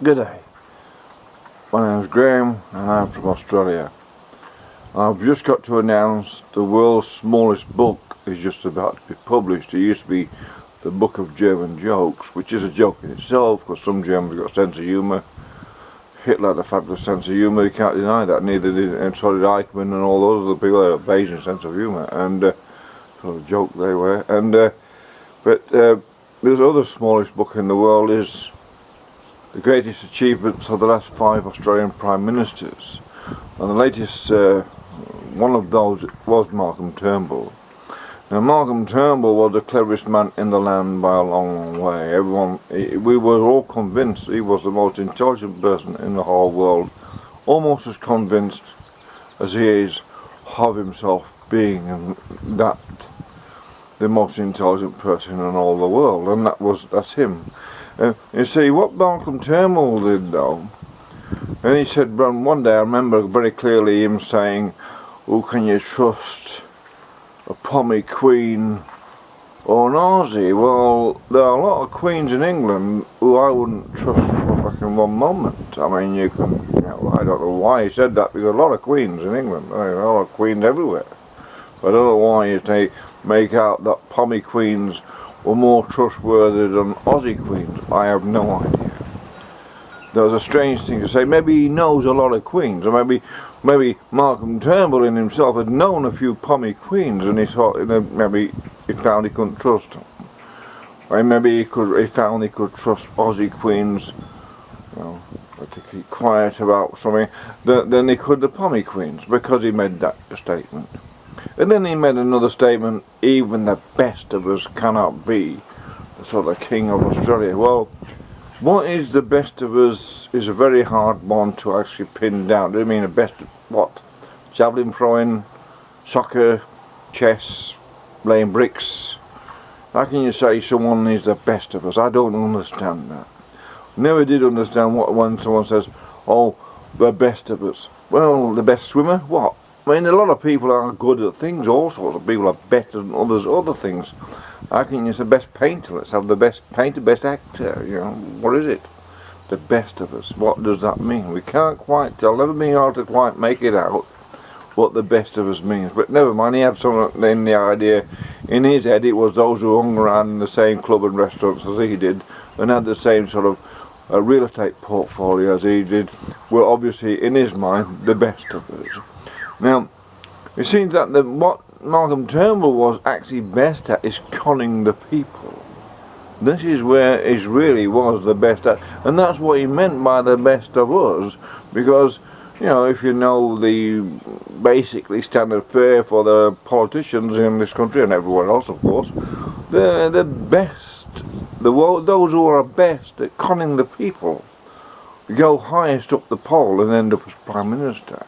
Good day. My name is Graham and I'm from Australia. I've just got to announce the world's smallest book is just about to be published. It used to be the Book of German Jokes, which is a joke in itself because some Germans have got a sense of humour. Hitler had a fabulous sense of humour, you can't deny that. Neither did, and so did Eichmann and all those other people had a amazing sense of humour, and sort of joke they were. But this other smallest book in the world is the greatest achievements of the last 5 Australian Prime Ministers. And the latest one of those was Malcolm Turnbull. Now Malcolm Turnbull was the cleverest man in the land by a long way. We were all convinced he was the most intelligent person in the whole world, almost as convinced as he is of himself being that the most intelligent person in all the world, and that's him. You see, what Malcolm Turnbull did though, and he said, one day I remember very clearly him saying, "Oh, can you trust a Pommy Queen or an Aussie?" Well, there are a lot of queens in England who I wouldn't trust for back in one moment. I mean, I don't know why he said that, because a lot of queens in England, there are a lot of queens everywhere. But I don't know why they make out that Pommy Queens were more trustworthy than Aussie queens. I have no idea. There was a strange thing to say. Maybe he knows a lot of queens, or maybe Malcolm Turnbull in himself had known a few Pommy Queens, and he thought, maybe he found he couldn't trust them. Or maybe he found he could trust Aussie queens, to keep quiet about something, than he could the Pommy Queens, because he made that statement. And then he made another statement: even the best of us cannot be the sort of king of Australia. Well, what is the best of us is a very hard one to actually pin down. Do you mean the best of what? Javelin throwing, soccer, chess, laying bricks? How can you say someone is the best of us? I don't understand that. Never did understand when someone says, "Oh, the best of us." Well, the best swimmer? What? I mean, a lot of people are good at things. All sorts of people are better than others at other things. I think it's the best painter. Let's have the best painter, best actor. What is it? The best of us. What does that mean? We can't quite tell. Never been able to quite make it out what the best of us means. But never mind. He had something in the idea in his head. It was those who hung around in the same club and restaurants as he did, and had the same sort of real estate portfolio as he did, were obviously in his mind the best of us. Now, it seems that what Malcolm Turnbull was actually best at is conning the people. This is where he really was the best at, and that's what he meant by the best of us, because, if you know the basically standard fare for the politicians in this country, and everywhere else of course, they're the best, those who are best at conning the people, go highest up the pole and end up as Prime Minister.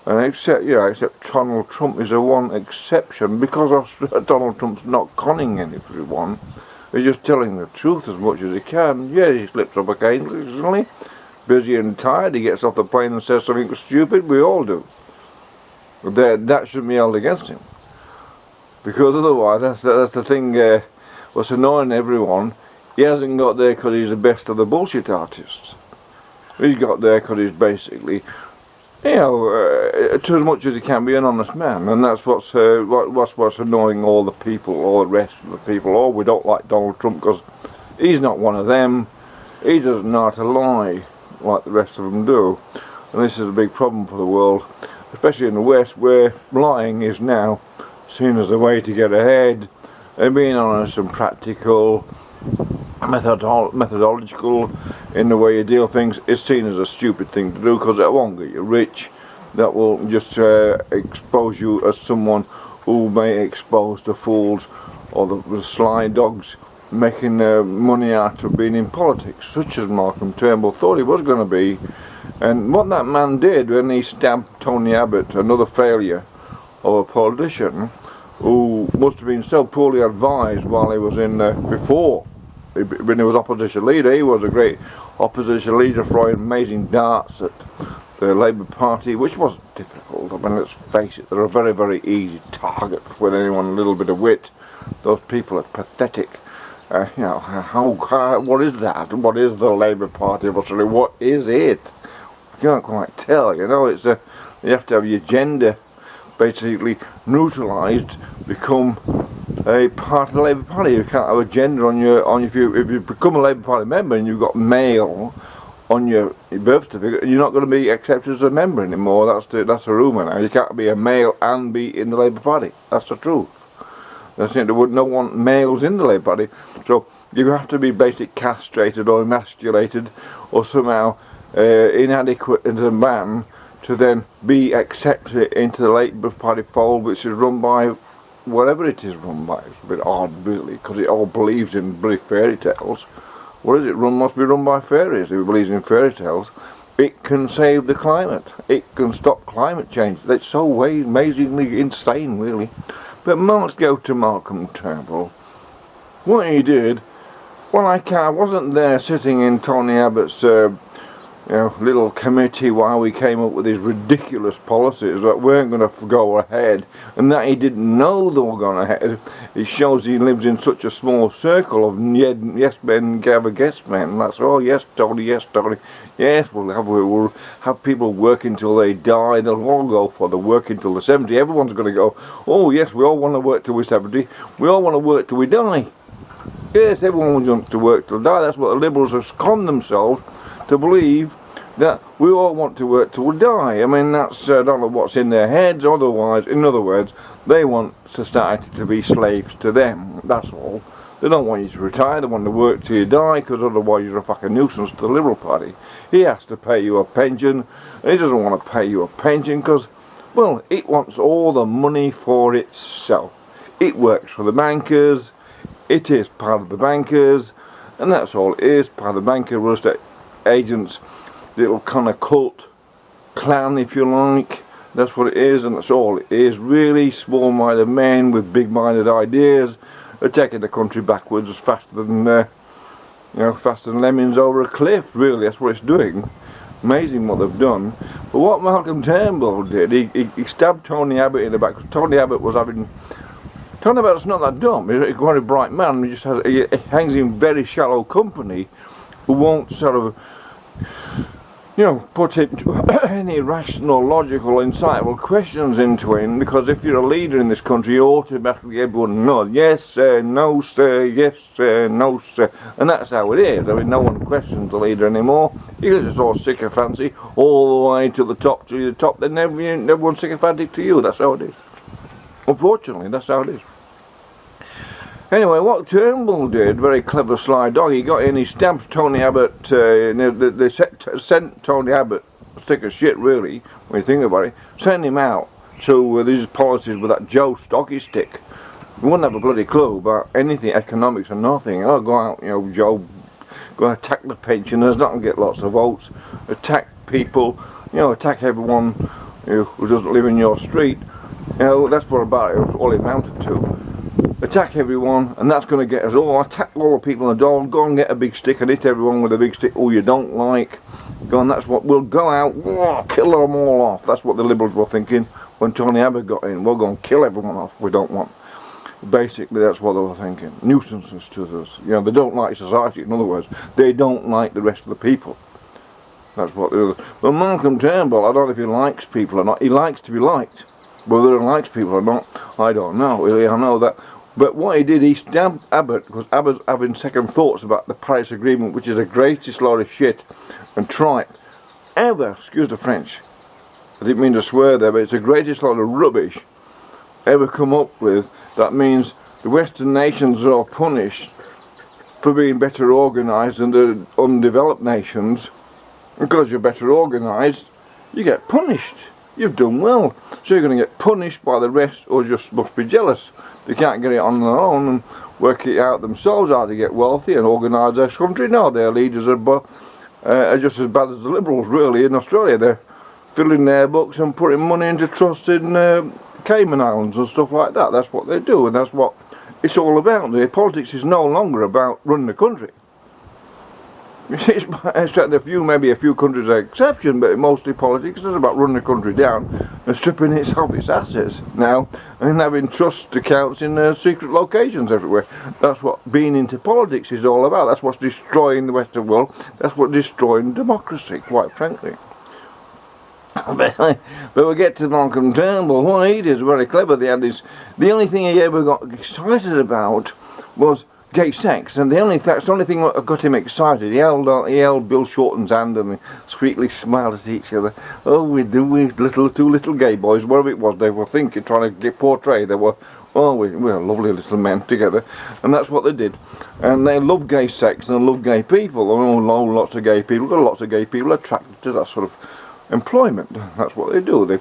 And except Donald Trump is the one exception, because Donald Trump's not conning anyone. He's just telling the truth as much as he can. Yeah, he slips up occasionally, busy and tired. He gets off the plane and says something stupid. We all do. But that shouldn't be held against him, because otherwise, that's the thing. What's annoying everyone, he hasn't got there because he's the best of the bullshit artists. He's got there because he's basically, to as much as he can be an honest man, and that's what's annoying all the people, all the rest of the people. Oh, we don't like Donald Trump because he's not one of them. He doesn't know how to lie like the rest of them do, and this is a big problem for the world, especially in the West, where lying is now seen as a way to get ahead, and being honest and practical, methodological in the way you deal things is seen as a stupid thing to do, because it won't get you rich. That will just expose you as someone who may expose the fools or the sly dogs making money out of being in politics, such as Malcolm Turnbull thought he was going to be. And what that man did when he stabbed Tony Abbott, another failure of a politician who must have been so poorly advised while he was in before, when he was opposition leader. He was a great opposition leader, throwing amazing darts at the Labour Party, which wasn't difficult. I mean, let's face it, they're a very, very easy target with anyone a little bit of wit. Those people are pathetic. What is that? What is the Labour Party of Australia? What is it? You can't quite tell. It's you have to have your gender basically neutralised, become a part of the Labour Party. You can't have a gender on your if you become a Labour Party member and you've got male on your birth certificate, you're not going to be accepted as a member anymore. That's a rumour now. You can't be a male and be in the Labour Party. That's the truth. They would not want males in the Labour Party, so you have to be basically castrated or emasculated or somehow inadequate as a man to then be accepted into the Labour Party fold, which is run by whatever it is run by. It's a bit odd, really, because it all believes in bloody fairy tales. What is it? Must be run by fairies. If it believes in fairy tales, it can save the climate. It can stop climate change. That's so amazingly insane, really. But let's go to Malcolm Turnbull. What he did, well, I wasn't there sitting in Tony Abbott's little committee while we came up with these ridiculous policies that weren't going to go ahead, and that he didn't know they were going ahead. It shows he lives in such a small circle of yes men, yes men. That's all. Yes, Tony. Yes, Tony. Yes, we'll have people work until they die. They'll all go for the work until they're 70. Everyone's going to go, oh yes, we all want to work till we're 70. We all want to work till we die. Yes, everyone wants to work till die. That's what the Liberals have conned themselves to believe, that we all want to work till we die. I mean, that's I don't know what's in their heads. Otherwise, in other words, they want society to be slaves to them. That's all. They don't want you to retire. They want to work till you die, because otherwise you're a fucking nuisance to the Liberal Party. He has to pay you a pension, and he doesn't want to pay you a pension because, well, it wants all the money for itself. It works for the bankers. It is part of the bankers, and that's all it is. Part of the banker, real estate agents, little kind of cult clan, if you like. That's what it is, and that's all it is. Really small-minded men with big-minded ideas are taking the country backwards as faster than faster than lemmings over a cliff. Really, that's what it's doing. Amazing what they've done. But what Malcolm Turnbull did, he stabbed Tony Abbott in the back, because Tony Abbott was having. Tony Abbott's not that dumb. He's quite a bright man. He hangs in very shallow company, who won't sort of, put any rational, logical, insightful questions into him, because if you're a leader in this country, automatically everyone knows, yes sir, no sir, yes sir, no sir, and that's how it is. I mean, no one questions the leader anymore. You're just all sycophancy all the way to the top, then everyone's sycophantic to you. That's how it is. Unfortunately, that's how it is. Anyway, what Turnbull did, very clever sly dog, he got in, he stabbed Tony Abbott, they sent Tony Abbott a stick of shit, really, when you think about it, sent him out to these policies with that Joe Stocky stick. He wouldn't have a bloody clue about anything, economics or nothing. Oh, go out, Joe, go and attack the pensioners, not get lots of votes, attack people, attack everyone who doesn't live in your street. That's what about it was all it amounted to. Attack everyone, and that's going to get us all. Attack all the people in the door. Go and get a big stick and hit everyone with a big stick who you don't like. Go and that's what we'll go out, kill them all off. That's what the Liberals were thinking when Tony Abbott got in. We'll go and kill everyone off we don't want. Basically, that's what they were thinking. Nuisances to us. They don't like society. In other words, they don't like the rest of the people. That's what they were. But Malcolm Turnbull, I don't know if he likes people or not. He likes to be liked. Whether he likes people or not, I don't know. Really, I know that. But what he did, he stabbed Abbott, because Abbott's having second thoughts about the Paris Agreement, which is the greatest load of shit and tripe ever, excuse the French, I didn't mean to swear there, but it's the greatest load of rubbish ever come up with. That means the Western nations are all punished for being better organised than the undeveloped nations. Because you're better organised, you get punished. You've done well. So you're going to get punished by the rest, or just must be jealous. They can't get it on their own and work it out themselves how to get wealthy and organise their country. No, their leaders are just as bad as the Liberals, really, in Australia. They're filling their books and putting money into trusts in Cayman Islands and stuff like that. That's what they do, and that's what it's all about. The politics is no longer about running the country. Except maybe a few countries are exception, but mostly politics is about running the country down and stripping it of its assets now and having trust accounts in secret locations everywhere. That's what being into politics is all about. That's what's destroying the Western world. That's what's destroying democracy, quite frankly. But we get to Malcolm Turnbull. What he did is very clever. The only thing he ever got excited about was gay sex, and that's the only thing that got him excited. He held Bill Shorten's hand and they sweetly smiled at each other. Oh, we two little gay boys, whatever it was they were thinking, trying to portray. They were, oh, we're lovely little men together, and that's what they did. And they love gay sex and they love gay people. Oh, lots of gay people. Got lots of gay people attracted to that sort of employment. That's what they do. They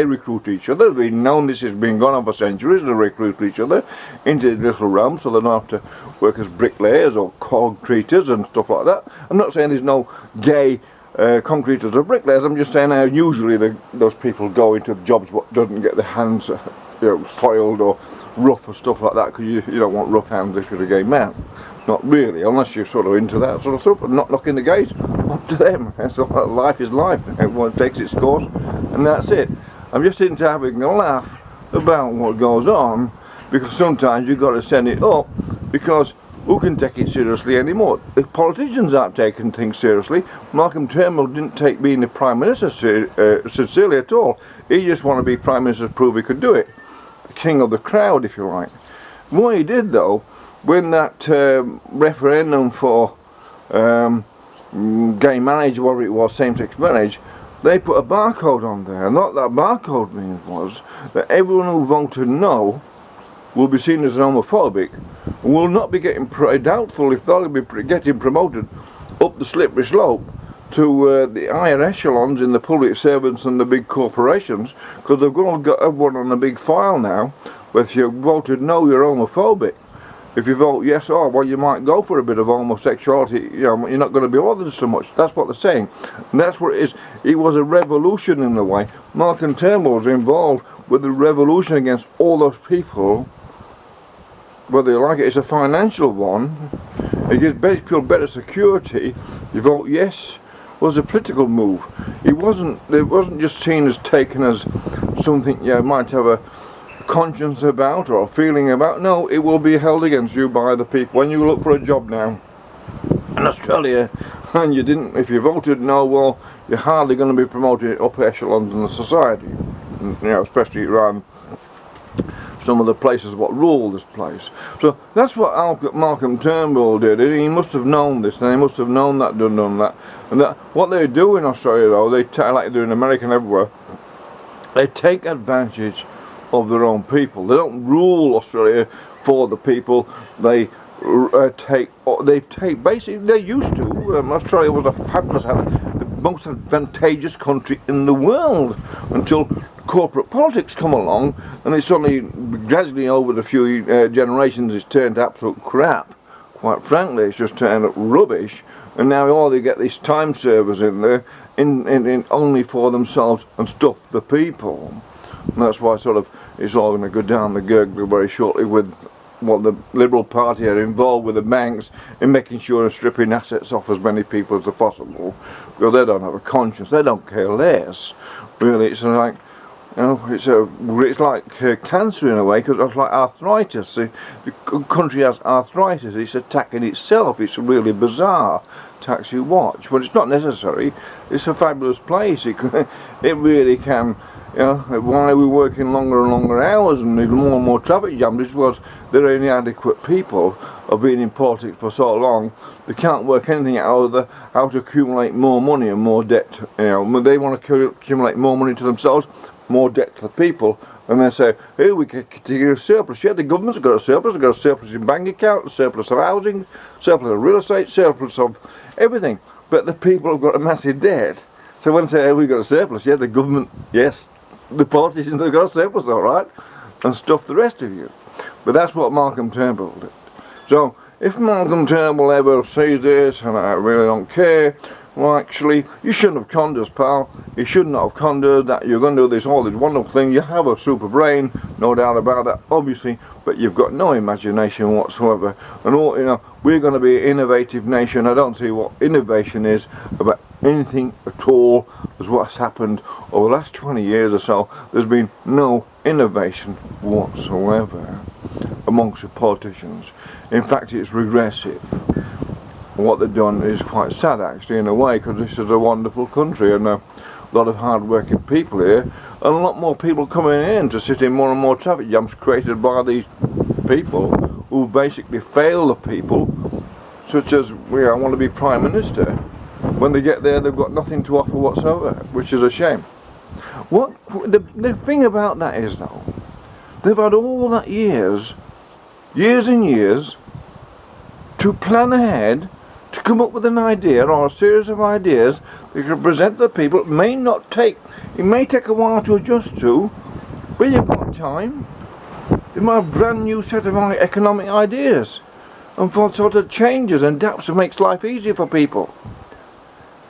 recruit each other. We've known this has been going on for centuries. They recruit each other into little realms so they don't have to work as bricklayers or concreters and stuff like that. I'm not saying there's no gay concreters or bricklayers. I'm just saying how usually those people go into jobs what doesn't get their hands soiled or rough or stuff like that, because you don't want rough hands if you're a gay man. Not really, unless you're sort of into that sort of stuff, but not knocking the gays up to them. So life is life. Everyone takes its course, and that's it. I'm just into having a laugh about what goes on, because sometimes you've got to send it up, because who can take it seriously anymore? The politicians aren't taking things seriously. Malcolm Turnbull didn't take being the Prime Minister sincerely at all. He just wanted to be Prime Minister to prove he could do it. The king of the crowd, if you like. What he did, though, when that referendum for gay marriage, whatever it was, same-sex marriage, they put a barcode on there, and what that barcode means was that everyone who voted no will be seen as homophobic and will not be getting doubtful if they'll be getting promoted up the slippery slope to the higher echelons in the public servants and the big corporations, because they've all got everyone on a big file now. But if you voted no, you're homophobic. If you vote yes, oh, well, you might go for a bit of homosexuality, you're not going to be bothered so much. That's what they're saying. And that's what it is. It was a revolution in a way. Malcolm Turnbull was involved with the revolution against all those people. Whether you like it, it's a financial one. It gives people better security. You vote yes was a political move. It wasn't just seen as taken as something you might have a conscience about or a feeling about. No, it will be held against you by the people. When you look for a job now in Australia and you didn't, if you voted no, well, you're hardly going to be promoted up echelons in the society, especially around some of the places what rule this place. So that's what Malcolm Turnbull did. He must have known this, and he must have known that, done that. And that what they do in Australia, though, like they do in America and everywhere, they take advantage of their own people. They don't rule Australia for the people. They take basically, they used to. Australia was a fabulous, the most advantageous country in the world until corporate politics come along, and it's only gradually over the few generations it's turned to absolute crap. Quite frankly, it's just turned up rubbish, and now all they get these time servers in there in only for themselves and stuff the people. And that's why sort of it's all going to go down the gurgler very shortly with what the Liberal Party are involved with the banks in making sure they're stripping assets off as many people as possible, because they don't have a conscience. They don't care less. Really, it's like, it's like cancer in a way, because it's like arthritis. The country has arthritis. It's attacking itself. It's really bizarre to actually watch, but it's not necessary. It's a fabulous place. It really can. Why we're working longer and longer hours and need more and more traffic jams is because they're inadequate people of being in politics for so long. They can't work anything out of how to accumulate more money and more debt. They want to accumulate more money to themselves, more debt to the people, and they say, hey, we get a surplus. Yeah, the government's got a surplus. They've got a surplus in bank accounts, a surplus of housing, surplus of real estate, surplus of everything. But the people have got a massive debt. So when they say, hey, we've got a surplus, yeah, the government, yes, the politicians have got a surplus, all right, and stuff the rest of you. But that's what Malcolm Turnbull did. So if Malcolm Turnbull ever sees this, and I really don't care, well, actually, you shouldn't have conned us, pal. You should not have conned us that you're going to do this, all this wonderful thing. You have a super brain, no doubt about that, obviously, but you've got no imagination whatsoever. And all, you know, we're going to be an innovative nation. I don't see what innovation is about anything at all. As what's happened over the last 20 years or so, there's been no innovation whatsoever amongst the politicians. In fact, it's regressive. What they've done is quite sad, actually, in a way, because this is a wonderful country and a lot of hard-working people here, and a lot more people coming in to sit in more and more traffic jams created by these people who basically fail the people, such as, I want to be Prime Minister. When they get there, they've got nothing to offer whatsoever, which is a shame. What the thing about that is, though, they've had all that years and years to plan ahead, to come up with an idea or a series of ideas they can present to the people. It may take a while to adjust to, but you've got time. They might have a brand new set of economic ideas and for sort of changes and adapts and makes life easier for people.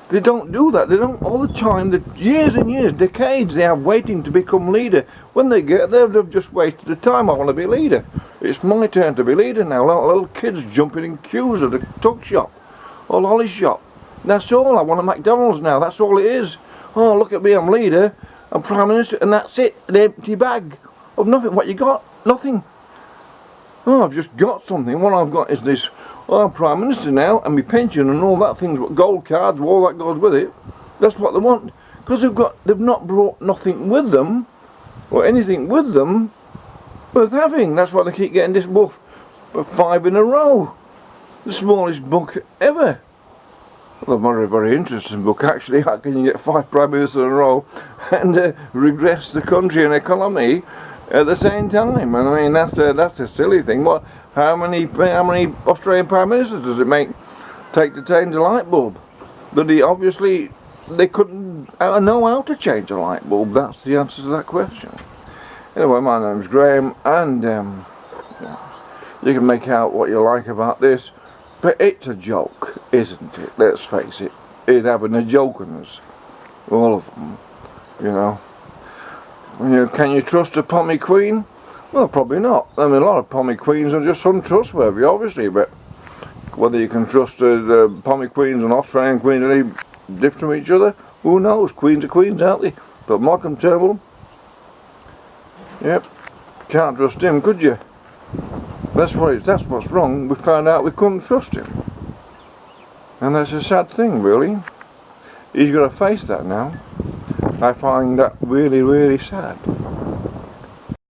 They don't do that. They don't all the time. The years and years, decades they have waiting to become leader. When they get there, they've just wasted the time. I want to be leader. It's my turn to be leader now. Little kids jumping in queues at a tuck shop or lolly shop. That's all. I want a McDonald's now. That's all it is. Oh, look at me, I'm leader, I'm Prime Minister, and that's it. An empty bag of nothing. What you got? Nothing. Oh, I've just got something. What I've got is this. Oh, I'm Prime Minister now, and my pension and all that things, gold cards, all that goes with it. That's what they want, because they've not brought nothing with them, or anything with them worth having. That's why they keep getting this book, 5 in a row, the smallest book ever. Well, a very, very interesting book, actually. How can you get 5 Prime Ministers in a row and regress the country and economy at the same time? And I mean, that's a silly thing. What? How many Australian Prime Ministers does it take to change a light bulb? Obviously they couldn't know how to change a light bulb. That's the answer to that question. Anyway, my name's Graham, and you can make out what you like about this, but it's a joke, isn't it? Let's face it. It's having a joke on us, all of them. You know, can you trust a pommy queen? Well, probably not. I mean, a lot of pommy queens are just untrustworthy, obviously, but whether you can trust the pommy queens and Australian queens any different from each other, who knows? Queens are queens, aren't they? But Malcolm Turnbull, yep, can't trust him, could you? That's what's wrong. We found out we couldn't trust him, and that's a sad thing, really. He's got to face that now. I find that really, really sad.